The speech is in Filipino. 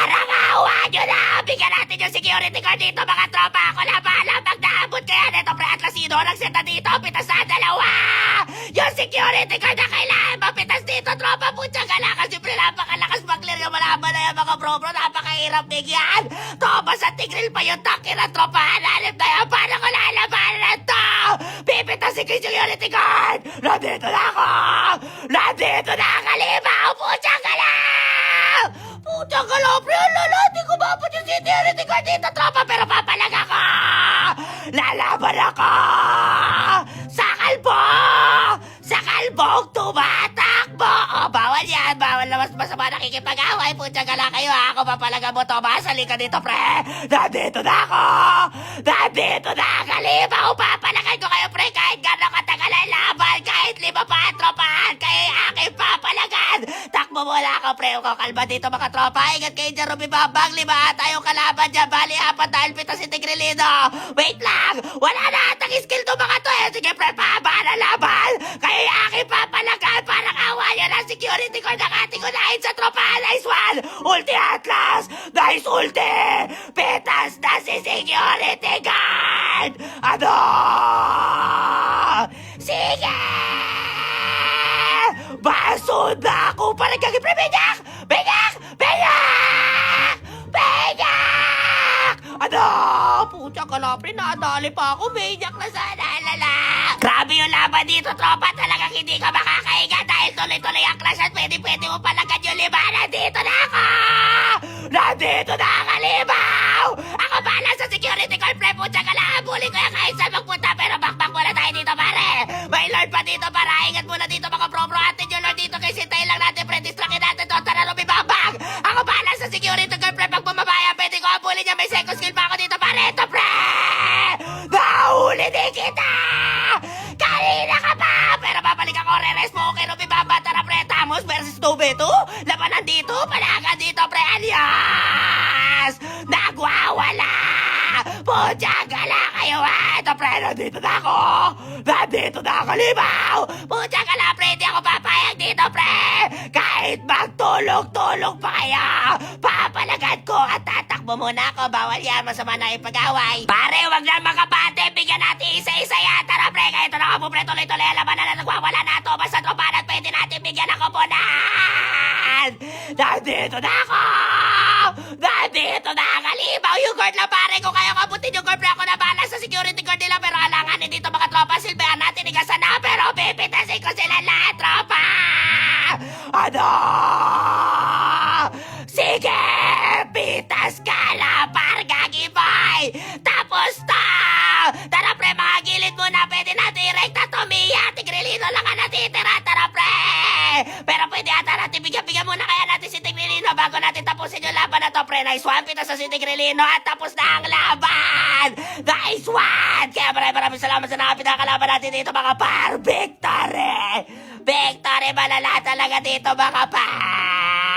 Parang awa nyo na! Bigyan natin yung security guard dito mga tropa! Ako na bahala pag naabot kaya neto pre Atlasino nagseta dito! Pitas na dalawa! Yung security guard na kailangan mapitas dito tropa! Putsang kalakas! Siyempre napakalakas mag-clear yung malaban na yung mga bro-bro! Napakahirap bigyan! Thomas at Tigril pa yung tanki na tropa! Lalim na yan! Paano ko lalabanan to? Pipitasin ko yung security guard! Nandito na ako! Nandito na ang kalimaw! Putsang kalaw! Putsang kalaw, pre! Lala, di ko mapot yung security guard dito, tropa! Pero papalag ako! Lalaban ako! Sa kalbo! Sa kalbong tumatakbo! O, bawal yan! Bawal na mas masama nakikipag-away! Putsang kalaw kayo, ha? Ako papalaga mo, Thomas! Halika dito, pre! Nandito na ako! Nandito na ang kalimaw! Papalagan ko kayo, pre! Kahit gano'ng katagal ang laban! Kahit 5 pa ang tropahan! Kaya aking papalagan! Takbo muna ako, pre! Huwag kalma dito, mga tropa! Ingat kayo dyan, Ruby Bambang! 5 ata yung kalaban dyan! Bali, 4 dahil pitas si Tigrilino! Wait lang! Wala na atang skill to mga to eh! Sige, pre! Pahabaan ang laban! Kaya aking papalagan! Parang awa nyo na security guard ang ating unahin sa tropahan! Nice one! Ulti Atlas! Nice ulti! Pitas na si security guard! Ano? Sige! Basod na ako! Parang gagipre! Benyak! Benyak! Benyak! Benyak! Ano? Pucha ka na, pre. Nadali pa ako. Benyak na sana. Lala! Grabe yung laban dito, tropa. Talagang hindi ka makakahinga dahil tuloy-tuloy ang clash at pwede mo palagad yung 5. Nandito na ako! Nandito na ang kalimaw! Ako bala sa security guard, pre. Pucha ka na. Bully ko yung kahit saan magpunta. Pero bakbak muna tayo dito, pare. May lord pa dito, para. Ingat muna dito, mga bro-bro. Atin yung lord dito. Kasi tayo lang natin, pre. Distractin natin to. Tara, Ruby Bambang! Ako bala sa security guard, pre. Pag bumabaya, pwede ko abulin niya. May second skill pa ako dito, pare. Ito, pre! Nahuli din kita! Kanina ka pa! Pero babalik ako, re-rest mo. Okay, Ruby Bambang. Tara, pre. Tamos versus Tubeto. Labanan dito. Palagan dito, pre. Alias! Nagwawala! Putsagala kayo, ha! Ito, pre. Nandito na ako! Nandito na ako, limaw! Putsagala, pre. Hindi ako papayag dito, pre! Kahit magtulog-tulog pa kayo! Papalagan ko at tatakbo muna ako. Bawal yan. Masama na ipag-away. Pare, wag na makapate. Bigyan natin isa-isa yan. Tara, pre. Kahit na ako, pre. Tuloy-tuloy. Laban na nagwawala na ito. Basta tropahan at pwede natin bigyan ako po na! Nandito na ako! Nandito na ang kalimaw! Yung guard lang, pare. Kung kaya kabutin yung guard, pre. Ako na bahala sa security guard nila. Pero alanganin dito, mga tropa. Silbihan natin. Igasan na. Pero pipitasin ko sila lahat, tropa! Ano? Sige! Pitas ka na, Pargagi Boy! Tapos to! Tara, pre, mga gilid muna. Pwede natin i-rekta to, Mia. Tigrilino lang ang natitira. Tara, pre! Pero pwede ata natin bigyan muna kaya natin si Tigrilino bago natin tapusin yung laban na to, pre. Nice one, pitas na si Tigrilino at tapos na ang laban! Nice one! Kaya maraming salamat sa nakapinakalaban natin dito, mga par. Victory! Victory! Malala talaga dito, mga par!